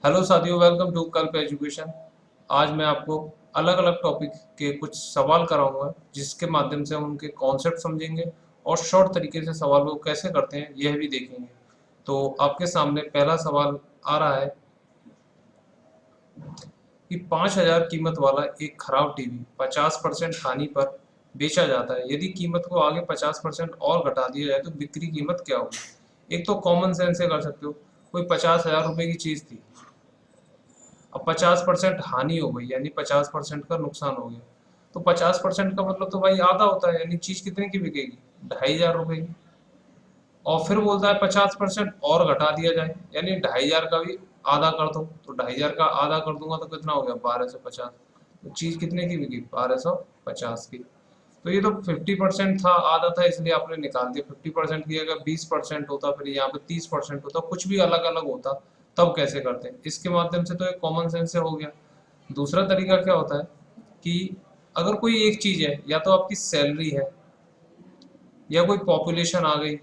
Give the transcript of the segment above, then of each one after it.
Hello साथियों, welcome to कल्प education. आज मैं आपको अलग अलग टॉपिक के कुछ सवाल कराऊंगा जिसके माध्यम से हम उनके कॉन्सेप्ट समझेंगे और शॉर्ट तरीके से सवाल को कैसे करते हैं यह भी देखेंगे। तो आपके सामने पहला सवाल आ रहा है कि 5,000 कीमत वाला एक खराब टीवी 50% हानि पर बेचा जाता है। यदि कीमत को आगे 50% और घटा दिया जाए तो बिक्री कीमत क्या होगी? एक तो कॉमन सेंस से कर सकते हो। कोई 50,000 रुपए की चीज़ थी, अब 50% हानि हो गई यानी 50% का नुकसान हो गया। तो 50% का मतलब तो भाई आधा होता है, यानी चीज कितने की बिकेगी? 2,500 रुपए की। और फिर बोलता है 50% और घटा दिया जाए, यानी 2,500 का भी आधा कर दो। तो 2,500 का आधा कर दूंगा तो कितना हो गया? 1,250। तो चीज कितने की बिकी? 1,250 की। तो ये तो 50% था, आधा था, इसलिए आपने निकाल दिया। 50% की अगर 20% होता, फिर यहाँ पे 30% होता, कुछ भी अलग अलग होता, तब कैसे करते हैं? इसके माध्यम से तो एक कॉमन सेंस से हो गया। दूसरा तरीका क्या होता है कि अगर कोई एक चीज है, या तो आपकी सैलरी है, या कोई पॉपुलेशन आ गई,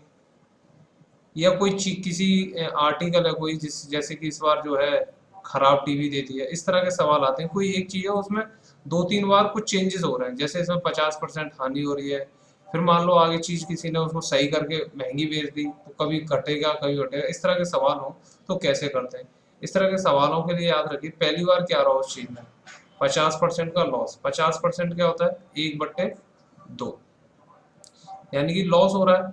या कोई चीज किसी आर्टिकल है कोई, जिस जैसे कि इस बार जो है खराब टीवी देती है, इस तरह के सवाल आते हैं। कोई एक चीज है, उसमें दो तीन बार कुछ चेंजेस हो रहे हैं, जैसे इसमें 50% हानि हो रही है, फिर मान लो आगे चीज किसी ने उसको सही करके महंगी बेच दी, तो कभी घटेगा कभी घटेगा, इस तरह के सवाल हो तो कैसे करते हैं? इस तरह के सवालों के लिए याद रखिए, पहली बार क्या रहा उस चीज में? 50% का लॉस। 50% क्या होता है? 1/2, यानी कि लॉस हो रहा है।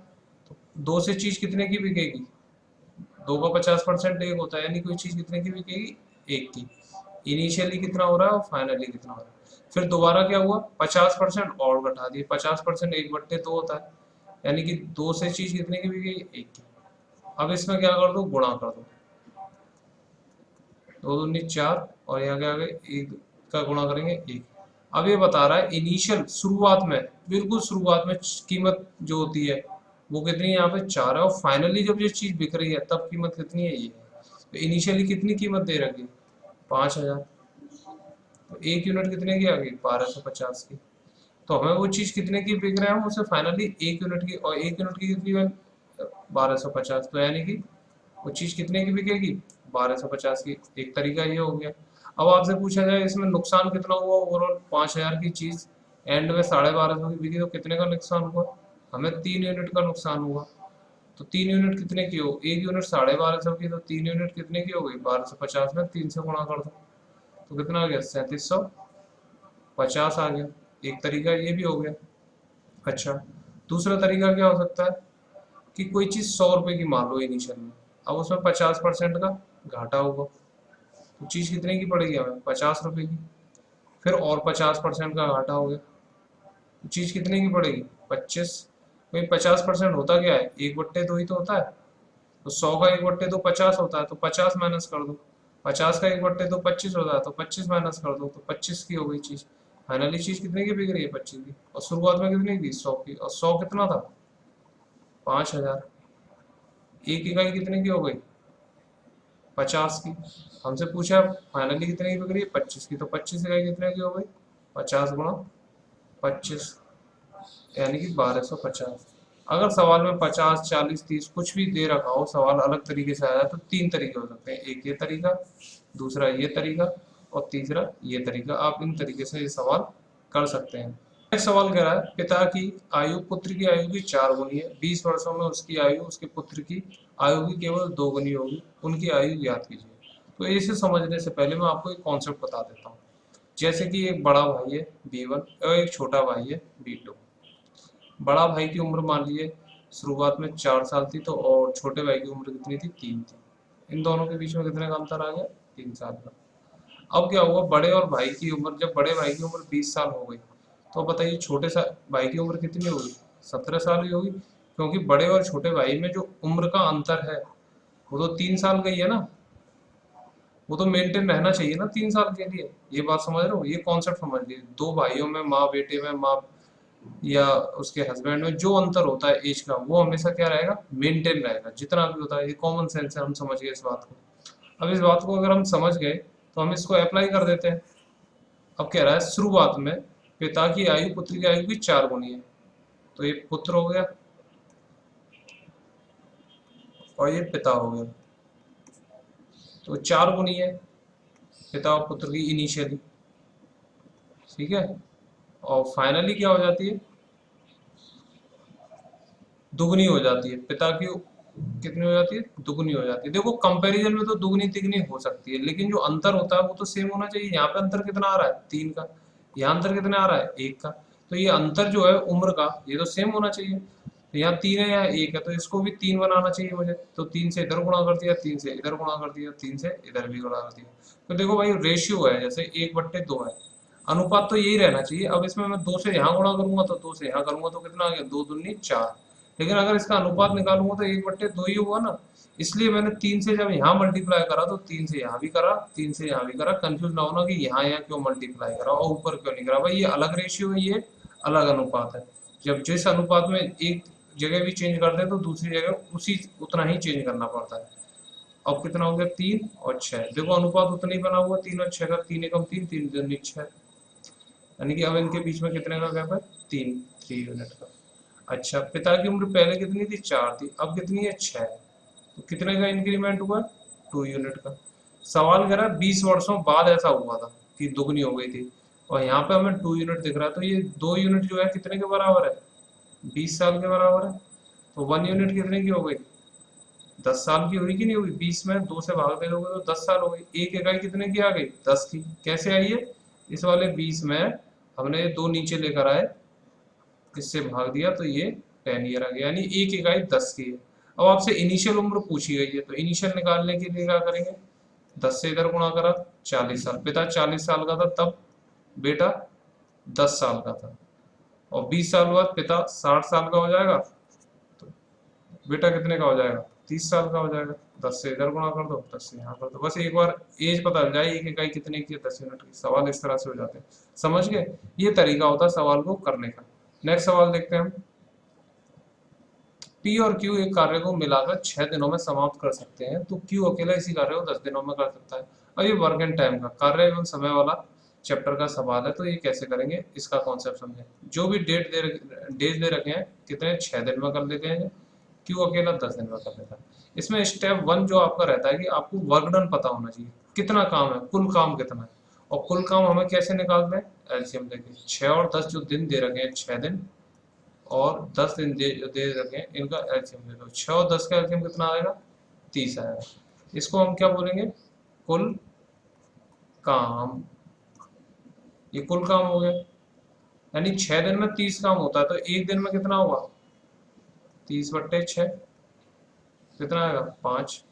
तो दो से चीज कितने की बिकेगी? दो का 50% एक होता है, यानी कोई चीज कितने की बिकेगी? एक की। इनिशियली कितना हो रहा है और फाइनली कितना हो रहा है। फिर दोबारा क्या हुआ? 50% और घटा दिए। 50% 1/2 होता है, यानी कि दो से चीज कितने की बिकेगी? एक की। अब इसमें क्या कर दो? गुणा कर दो। दो दूनी 4, और यहाँ क्या आ गए? एक का गुणा करेंगे एक। अब ये बता रहा है इनिशियल, शुरुआत में, बिल्कुल शुरुआत में कीमत जो होती है वो कितनी है? यहाँ पे 4 है, और फाइनली जब ये चीज बिक रही है तब कीमत कितनी है? ये है। तो इनिशियली कितनी कीमत दे रखी? 5,000। तो एक यूनिट कितने की आ गई? 1,250 की। तो हमें वो चीज कितने की बिक रहे हैं? हम उसे फाइनली एक यूनिट की, और एक यूनिट की कितनी है? 1,250। तो यानी कि वो चीज कितने की बिकेगी? 1,250 की। एक तरीका ये हो गया। अब आपसे पूछा जाए इसमें नुकसान कितना हुआ? ओवरऑल 5,000 की चीज एंड में 1,250 की बिकी, तो कितने का नुकसान हुआ? हमें 3 यूनिट का नुकसान हुआ। तो 3 यूनिट कितने की हो? एक यूनिट 1,250 की, तो 3 यूनिट कितने की हो गई? 1,250 में 3 से गुणा कर दो, तो कितना आ गया? 3,750 आ गया। एक तरीका ये भी हो गया। अच्छा, दूसरा तरीका क्या हो सकता है कि कोई चीज 100 रुपए की मान लो इनिशियल में, अब उसमें 50% का घाटा हुआ, तो चीज कितने की पड़ेगी हमें? 50 रुपए की। फिर और 50% का घाटा हो गया, तो चीज कितने की पड़ेगी? 25। भाई 50% होता क्या है? 1/2 ही तो होता है। तो 100 का 1/2 50 होता है, तो 50 माइनस कर दो। 50 का 1/2 25 होता है, तो 25 माइनस कर दो, तो 25 की हो गई चीज। फाइनली चीज कितने की बिक रही है? 25 की। और शुरुआत में कितनी थी? 100 की। और 100 कितना था? 5,000। एक इकाई कितने की हो गई? 50 की। हमसे पूछा फाइनली कितने की बिक रही है? 25 की। तो 25 इकाई कितने की हो गई? 50 × 25, यानी कि 1,250। अगर सवाल में 50, 40, 30 कुछ भी दे रखा हो, सवाल अलग तरीके से आया, तो तीन तरीके हो सकते हैं। एक ये तरीका, दूसरा ये तरीका, और तीसरा ये तरीका। आप इन तरीके से ये सवाल कर सकते हैं। नेक्स्ट सवाल कह रहा है, पिता की आयु पुत्र की आयु की 4 गुनी है। 20 वर्षों में उसकी आयु उसके पुत्र की आयु की केवल 2 गुनी होगी। उनकी आयु ज्ञात कीजिए। तो इसे समझने से पहले मैं आपको एक कॉन्सेप्ट बता देता हूँ। जैसे कि एक बड़ा भाई है B1 और एक छोटा भाई है B2। बड़ा भाई की उम्र मान लीजिए शुरुआत में 4 साल थी, तो और छोटे भाई की उम्र कितनी थी? 3 थी। इन दोनों के बीच में कितने का अंतर आ गया? 3 साल का। अब क्या हुआ? बड़े और भाई की उम्र, जब बड़े भाई की उम्र 20 साल हो गई, तो बताइए छोटे सा भाई की उम्र कितनी होगी? 17 साल ही होगी, क्योंकि बड़े और छोटे भाई में जो उम्र का अंतर है वो तो 3 साल का ही है ना। वो तो मेंटेन रहना चाहिए ना 3 साल के लिए। ये बात समझ रहे हो? ये कॉन्सेप्ट समझ लीजिए। दो भाइयों में, माँ बेटे में, माँ या उसके हस्बैंड में जो अंतर होता है एज का, वो हमेशा क्या रहेगा? मेंटेन रहेगा, जितना भी होता है। ये कॉमन सेंस है, हम समझ गए इस बात को। अब इस बात को अगर हम समझ गए तो हम इसको अप्लाई कर देते हैं। अब कह रहा है शुरुआत में पिता की आयु पुत्र की आयु की 4 गुनी है। तो ये पुत्र हो गया और ये पिता हो गया। तो 4 गुनी है पिता और पुत्र की इनिशियली, ठीक है। और फाइनली क्या हो जाती है, दुगनी हो जाती है। पिता की कितनी हो जाती है, दुगनी हो जाती है। देखो कंपैरिजन में तो दुगनी तिगनी हो सकती है, लेकिन जो अंतर होता है वो तो सेम होना चाहिए। यहाँ पे अंतर कितना आ रहा है, 3 का, यहाँ अंतर कितना आ रहा है, 1 का। तो ये अंतर जो है उम्र का, ये तो सेम होना चाहिए। तो यहाँ 3 है, यहाँ 1 है, तो इसको भी 3 बनाना चाहिए मुझे। तो 3 से इधर गुणा कर दिया, 3 से इधर गुणा कर दिया, 3 से इधर भी गुणा कर दिया। तो देखो भाई रेशियो है जैसे 1/2 है, अनुपात तो यही रहना चाहिए। अब इसमें मैं 2 से यहाँ गुणा करूंगा तो 2 से यहाँ करूंगा तो कितना आ गया, 2 दूनी 4। लेकिन अगर इसका अनुपात निकालूंगा तो 1/2 ही हुआ ना। इसलिए मैंने 3 से जब यहाँ मल्टीप्लाई करा तो 3 से यहाँ भी करा, 3 से यहाँ भी करा। कंफ्यूज ना होना कि यहाँ यहाँ क्यों मल्टीप्लाई करा और ऊपर क्यों नहीं करा। भाई ये अलग रेशियो है, ये अलग अनुपात है। जब जिस अनुपात में एक जगह भी चेंज करते हैं तो दूसरी जगह उसी उतना ही चेंज करना पड़ता है। अब कितना हो गया, 3 और 6। देखो अनुपात उतना ही बना हुआ, 3 और 6 का, 3 एकम 3, 3 दूनी 6। यानी कि अब इनके बीच में कितने का गैप है, 3 यूनिट का। अच्छा, पिता की उम्र पहले कितनी थी, 4 थी, अब कितनी है, 6। तो कितने का इंक्रीमेंट हुआ, 2 यूनिट का। सवाल कह रहा है 20 वर्षों बाद ऐसा हुआ था कि दुगनी हो गई थी, और यहाँ पे हमें 2 यूनिट दिख रहा है। तो ये 2 यूनिट जो है कितने के बराबर है, 20 साल के बराबर है। तो 1 यूनिट कितने की हो गई, 10 साल की हुई कि नहीं हुई। 20 में 2 से भाग दे दोगे तो 10 साल हो गई। एक इकाई कितने की आ गई, 10 की। कैसे आई है, इस वाले 20 में हमने ये 2 नीचे लेकर आए, इससे भाग दिया तो ये 10 ईयर आ गया, यानी एक इकाई 10 की है। अब आपसे इनिशियल उम्र पूछी गई है, तो इनिशियल निकालने के लिए क्या करेंगे, 10 से इधर गुणा करा, 40 साल। पिता 40 साल का था तब बेटा 10 साल का था, और 20 साल बाद पिता 60 साल का हो जाएगा, तो बेटा कितने का हो जाएगा, 30 साल का हो जाएगा। 10 से इधर गुणा कर दो, 10 से यहाँ कर दो। बस एक बार एज पता चल जाए एक इकाई कितने की है, 10 यूनिट की। सवाल इस तरह से हो जाते हैं, समझ गए। ये तरीका होता है सवाल को करने का। नेक्स्ट सवाल देखते हैं हम। पी और क्यू एक कार्य को मिलाकर 6 दिनों में समाप्त कर सकते हैं, तो क्यू अकेला इसी कार्य को 10 दिनों में कर सकता है। और ये वर्क एंड टाइम का कार्य एवं समय वाला चैप्टर का सवाल है, तो ये कैसे करेंगे इसका कॉन्सेप्ट समझें। जो भी डेज दे रखे हैं, कितने 6 दिन में कर लेते हैं, क्यू अकेला 10 दिन में कर लेता है। इसमें स्टेप 1 जो आपका रहता है कि आपको वर्क डन पता होना चाहिए, कितना काम है, कुल काम कितना है। और कुल काम हमें कैसे निकालते हैं, एलसीएम लेके। 6 और 10 जो दिन दे रखे हैं, 6 दिन और 10 दिन दे रखे हैं, इनका एलसीएम ले लो। 6 और 10 का एलसीएम कितना आएगा, 30 आएगा। इसको हम क्या बोलेंगे, कुल काम। ये कुल काम हो गया, यानी 6 दिन में 30 काम होता है, तो एक दिन में कितना होगा, 30/6 कितना आएगा, 5।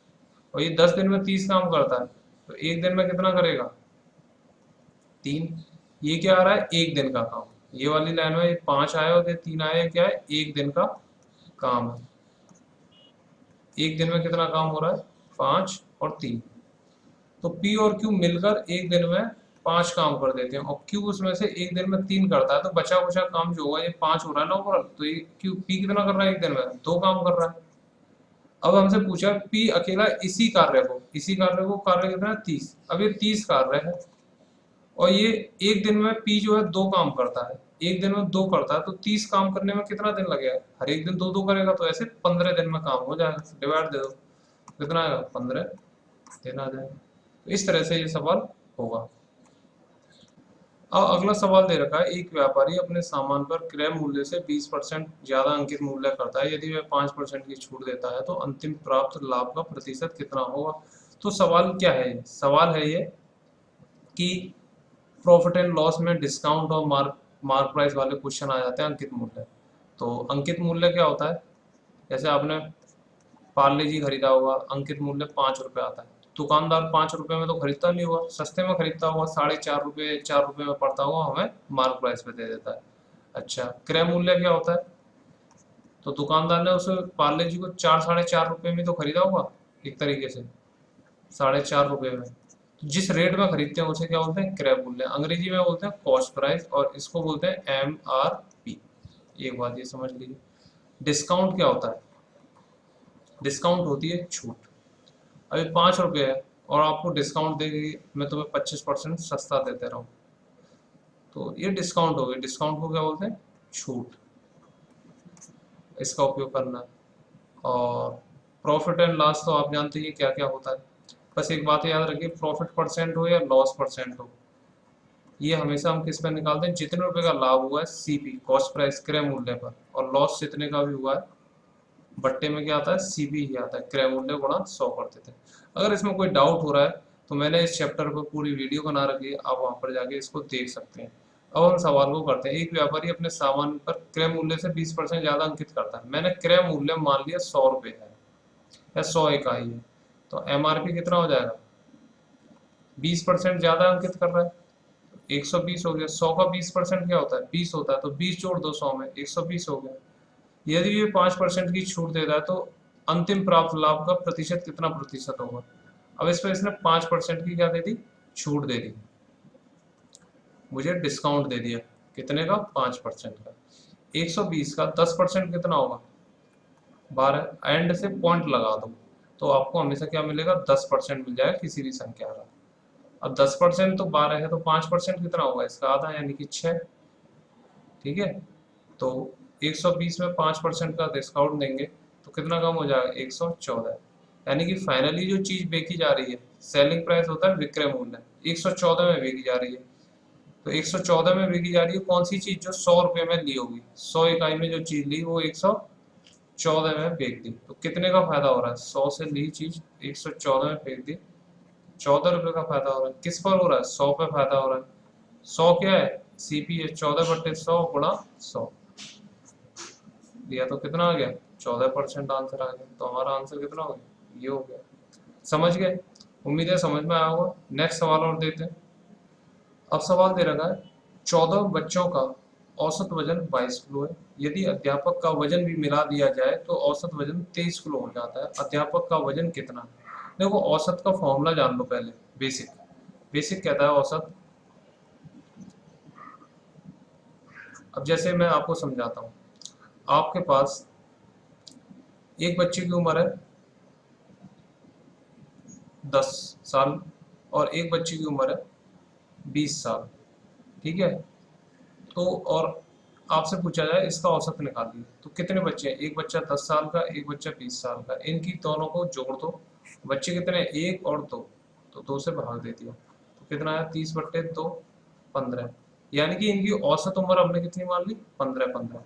और ये 10 दिन में 30 काम करता है, तो एक दिन में कितना करेगा, 3। ये क्या आ रहा है, एक दिन का काम। ये वाली लाइन में 5 आया और 3 आया, क्या है, एक दिन का काम है। एक दिन में कितना काम हो रहा है, 5 और 3। तो P और Q मिलकर एक दिन में 5 काम कर देते हैं, और Q उसमें से एक दिन में 3 करता है। तो बचा कुचा काम जो होगा, ये 5 हो रहा है ना ओवरऑल, तो ये P कितना कर रहा है, एक दिन में 2 काम कर रहा है। अब हमसे पूछा P अकेला इसी कार्य को कार्य कितना है, 30। अब ये 30 कार्य है, और ये एक दिन में P जो है 2 काम करता है, एक दिन में 2 करता है, तो 30 काम करने में कितना दिन लगेगा, हर एक दिन 2-2 करेगा, तो ऐसे 15 दिन में काम हो जाएगा। डिवाइड दे दो, कितना आएगा, 15 दिन आ जाएगा। तो इस तरह से ये सवाल होगा। अब अगला सवाल दे रखा है, एक व्यापारी अपने सामान पर क्रय मूल्य से 20% ज्यादा अंकित मूल्य करता है। यदि वह 5% की छूट देता है तो अंतिम प्राप्त लाभ का प्रतिशत कितना होगा। तो सवाल क्या है, सवाल है ये कि प्रॉफिट एंड लॉस में डिस्काउंट और मार्क प्राइस वाले क्वेश्चन आ जाते हैं अंकित मूल्य। तो अंकित मूल्य क्या होता है, जैसे आपने पार्ले जी खरीदा होगा, अंकित मूल्य 5 रुपये आता है। दुकानदार 5 रुपये में तो खरीदता नहीं हुआ, सस्ते में खरीदता हुआ, 4.5 रुपये 4 रुपये में पड़ता हुआ हमें मार्क प्राइस पे दे देता है। अच्छा, क्रय मूल्य क्या होता है, तो दुकानदार ने उस पार्ले जी को 4-4.5 रुपये में तो खरीदा होगा, एक तरीके से 4.5 रुपये में। तो जिस रेट में खरीदते हैं उसे क्या बोलते हैं, क्रय मूल्य। अंग्रेजी में बोलते हैं कॉस्ट प्राइस, और इसको बोलते हैं MRP। एक बात ये समझ लीजिए। डिस्काउंट क्या होता है, डिस्काउंट होती है छूट। अभी 5 रुपये है और आपको डिस्काउंट देगी, मैं तुम्हें 25% सस्ता देते रहा हूँ, तो ये डिस्काउंट हो गया। डिस्काउंट को क्या बोलते हैं, छूट। इसका उपयोग करना है। और प्रॉफिट एंड लॉस तो आप जानते हैं क्या क्या होता है। बस एक बात याद रखिए, प्रॉफिट परसेंट हो या लॉस परसेंट हो, ये हमेशा हम किस पर निकालते हैं, जितने रुपए का लाभ हुआ है सीपी, कॉस्ट प्राइस, क्रय मूल्य पर, और लॉस जितने का भी हुआ है बट्टे में क्या आता है, सीपी ही आता है, क्रय मूल्य गुणा 100 करते थे। अगर इसमें कोई डाउट हो रहा है तो मैंने इस चैप्टर पर पूरी वीडियो बना रखी है, आप वहां पर जाके इसको देख सकते हैं। अब हम सवाल को करते हैं। एक व्यापारी अपने सामान पर क्रय मूल्य से 20% ज्यादा अंकित करता है। मैंने क्रय मूल्य मान लिया 100 रुपए है या 100 इकाई है, तो एमआरपी कितना हो जाएगा, 20% ज्यादा अंकित कर रहा है, 120 हो गया। 100 का 20% क्या होता है, 20 होता है, तो 20 जोड़ दो 100 में, 120 हो गया। यदि ये 5% की छूट दे रहा है तो अंतिम प्राप्त लाभ का प्रतिशत कितना प्रतिशत होगा। अब इस पर इसने 5% की क्या दे दी, छूट दे दी, मुझे डिस्काउंट दे दिया, कितने का, 5% का। 120 का 10% कितना होगा, 12, एंड से पॉइंट लगा दो तो आपको हमेशा क्या मिलेगा, 10% मिल जाएगा किसी भी संख्या का। अब 10% तो 12 है, तो 5% कितना होगा, इसका आधा यानी कि 6। ठीक है, तो 120 में 5% का डिस्काउंट देंगे तो कितना कम हो जाएगा, 114। यानी कि फाइनली जो चीज बेची जा रही है, सेलिंग प्राइस होता है विक्रय मूल्य, 114 में बेची जा रही है। तो 114 में बेची जा रही है कौन सी चीज, जो 100 रुपए में ली होगी, 100 इकाई में जो चीज ली वो 114 में बेच दी, तो कितने का फायदा हो रहा है, 100 से ली चीज 114 में बेच दी, 14 रुपए का फायदा हो रहा है। किस पर हो रहा है, 100 पे फायदा हो रहा है। 100 क्या है, सीपी है, 14/100 गुणा 100 दिया तो कितना आ गया, 14% आंसर आ गया। तो हमारा आंसर कितना हो गया, ये हो गया। समझ गए, उम्मीद है समझ में आया होगा। नेक्स्ट सवाल और देते हैं। अब सवाल दे रखा है, 14 बच्चों का औसत वजन 22 किलो है। यदि अध्यापक का वजन भी मिला दिया जाए तो औसत वजन 23 किलो हो जाता है। अध्यापक का वजन कितना है। देखो औसत का फॉर्मूला जान लो पहले, बेसिक। बेसिक कहता है औसत। अब जैसे मैं आपको समझाता हूँ, आपके पास एक बच्चे की उम्र है 10 साल और एक बच्चे की उम्र है 20 साल। ठीक है, तो और आपसे पूछा जाए इसका औसत निकालिए, तो कितने बच्चे हैं, एक बच्चा 10 साल का, एक बच्चा 20 साल का, इनकी दोनों को जोड़ दो। बच्चे कितने, एक और दो, तो 2 से भाग दे दिया, तो कितना आया, 30/2, 15। यानी कि इनकी औसत उम्र हमने कितनी मान ली, 15-15।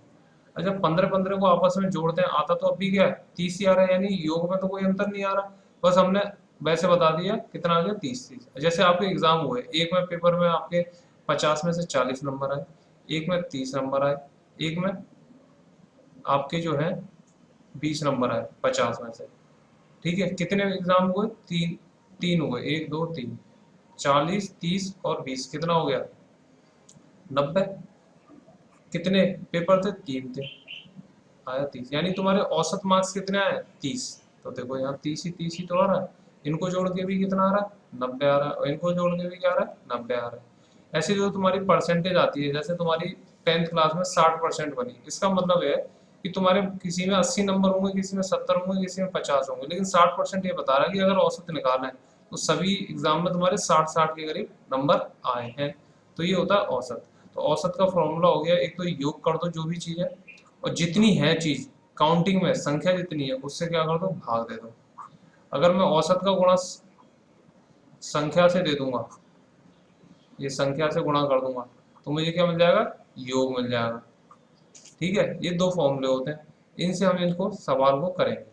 अच्छा, 15-15 को आपस में जोड़ते हैं, आता तो अभी क्या है, 30 ही आ रहा है, यानी योग में तो कोई अंतर नहीं आ रहा। बस हमने वैसे बता दिया कितना आ गया, 30-30। जैसे आपके एग्जाम हुए, एक में पेपर में आपके 50 में से 40 नंबर आए, एक में 30 नंबर आए, एक में आपके जो है 20 नंबर आए 50 में से। ठीक है, कितने एग्जाम हुए, तीन, तीन हुए, 1 2 3, 40 30 और 20, कितना हो गया, 90। कितने पेपर थे, 3 थे, आया 30। यानी तुम्हारे औसत मार्क्स कितने आए, 30। तो देखो यहाँ 30 ही तो आ रहा है, इनको जोड़ के भी कितना आ रहा है, 90 आ रहा है, और इनको जोड़ के भी क्या आ रहा है, 90 आ रहा है। ऐसे जो तुम्हारी परसेंटेज आती है, जैसे तुम्हारी 10th क्लास में 60% बनी, इसका मतलब है कि तुम्हारे किसी में 80 नंबर होंगे, किसी में 70 होंगे, किसी में 50 होंगे, लेकिन 60% ये बता रहा है कि अगर औसत निकालना है तो सभी एग्जाम में तुम्हारे 60-60 के करीब नंबर आए हैं। तो ये होता है औसत। तो औसत का फॉर्मूला हो गया, एक तो योग कर दो जो भी चीज है, और जितनी है चीज काउंटिंग में संख्या जितनी है उससे क्या कर दो, भाग दे दो। अगर मैं औसत का गुणा संख्या से दे दूंगा, ये संख्या से गुणा कर दूंगा, तो मुझे क्या मिल जाएगा, योग मिल जाएगा। ठीक है, ये दो फॉर्मूले होते हैं, इनसे हम इनको सवाल को करेंगे।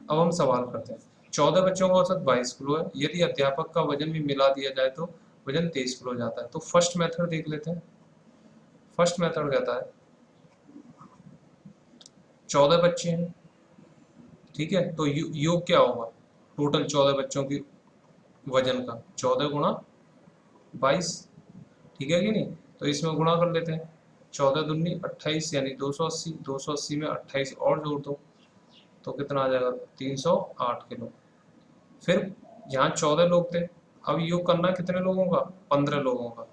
अब हम सवाल करते हैं। 14 बच्चों का औसत 22 किलो है। यदि अध्यापक का वजन भी मिला दिया जाए तो वजन 23 किलो हो जाता है। तो फर्स्ट मेथड देख लेते हैं। फर्स्ट मेथड कहता है 14 बच्चे हैं, ठीक है, तो योग क्या होगा, टोटल 14 बच्चों की वजन का 14 गुणा 22। ठीक है कि नहीं, तो इसमें गुणा कर लेते हैं, 14 दूनी 28 यानी 280, 280 में 28 और जोड़ दो तो कितना आ जाएगा, 308 किलो। फिर यहाँ 14 लोग थे, अब योग करना कितने लोगों का, 15 लोगों का।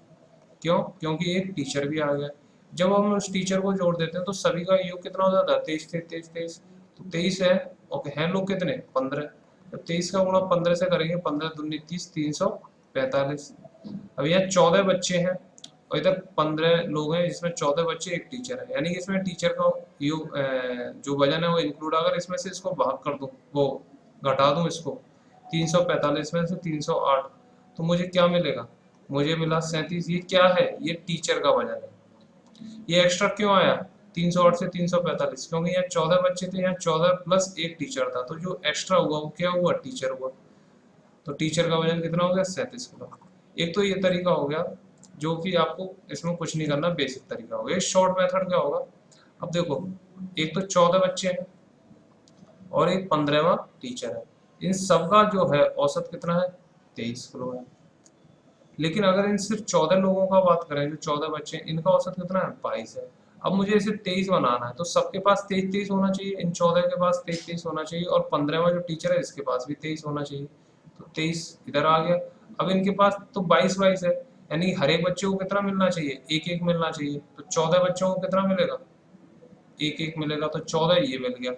क्यों, क्योंकि एक टीचर भी आ गया। जब हम उस टीचर को जोड़ देते हैं तो सभी का योग कितना हो जाता है, 23 23 23, तो 23 है, और हैं लोग कितने, 15। जब 23 का गुणा 15 से करेंगे, 15 दूनी 30, 345। अब यहाँ 14 बच्चे हैं और इधर 15 लोग हैं जिसमें 14 बच्चे एक टीचर है, यानी कि इसमें टीचर का जो वजन है वो इंक्लूड, अगर इसमें से इसको भाग कर दूं, वो घटा दूं इसको 345 में से 308, तो मुझे क्या मिलेगा? मुझे मिला 37। ये क्या है? ये टीचर का वजन है। ये एक्स्ट्रा क्यों आया 308 से 345? क्योंकि यहाँ 14 बच्चे थे, यहाँ 14 प्लस एक टीचर था, तो जो एक्स्ट्रा हुआ वो क्या हुआ? टीचर हुआ। तो टीचर का वजन कितना हो गया? 37 किलो। एक तो ये तरीका हो गया जो कि आपको इसमें कुछ नहीं करना, बेसिक तरीका हो गया। शॉर्ट मेथड क्या होगा? अब देखो, एक तो 14 बच्चे हैं और एक 15वां टीचर है, इन सबका जो है औसत कितना है? 23 किलो है। लेकिन अगर इन सिर्फ 14 लोगों का बात करें, जो 14 बच्चे हैं, इनका औसत कितना है? 22 है। अब मुझे इसे 23 बनाना है, तो सबके पास 23-23 होना चाहिए, इन 14 के पास 23-23 होना चाहिए, और 15वां जो टीचर है इसके पास भी 23 होना चाहिए। तो 23 इधर आ गया। अब इनके पास तो 22-22 है, यानी हर एक बच्चे को कितना मिलना चाहिए? एक एक मिलना चाहिए। तो 14 बच्चों को कितना मिलेगा? एक एक मिलेगा, तो 14 ये मिल गया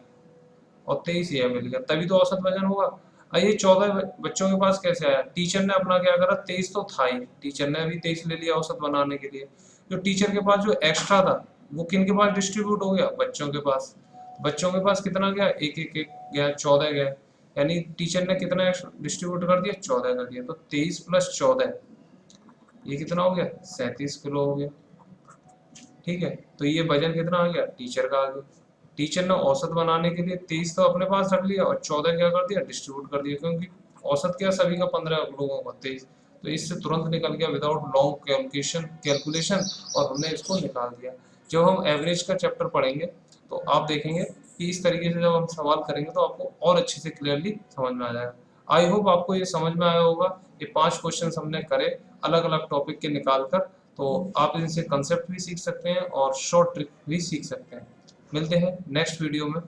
और 23 ये मिल गया, तभी तो औसत वजन होगा। अब ये 14 बच्चों के पास कैसे आया? टीचर ने अपना क्या करा? 23 तो था ही, टीचर ने भी 23 ले लिया औसत बनाने के लिए। जो टीचर के पास जो एक्स्ट्रा था वो किन के पास डिस्ट्रीब्यूट हो गया? बच्चों के पास। बच्चों के पास कितना गया? एक एक एक गया, 14 गया, यानी टीचर ने कितना डिस्ट्रीब्यूट कर दिया? 14 कर दिया। तो 23 प्लस 14 ये कितना हो गया? 37 किलो हो गया। ठीक है, तो ये वजन कितना आ गया? टीचर का आ गया। टीचर ने औसत बनाने के लिए 23 तो अपने पास रख लिया और 14 क्या कर दिया? डिस्ट्रीब्यूट कर दिया, क्योंकि औसत क्या सभी का 15 लोगों का 23। तो इससे तुरंत निकल गया विदाउट लॉन्ग कैलकुलेशन, और हमने इसको निकाल दिया। जब हम एवरेज का चैप्टर पढ़ेंगे तो आप देखेंगे कि इस तरीके से जब हम सवाल करेंगे तो आपको और अच्छे से क्लियरली समझ में आ जाएगा। आई होप आपको ये समझ में आया होगा। ये 5 क्वेश्चन हमने करे अलग अलग टॉपिक के निकाल कर, तो आप इनसे कंसेप्ट भी सीख सकते हैं और शॉर्ट ट्रिक भी सीख सकते हैं। मिलते हैं नेक्स्ट वीडियो में।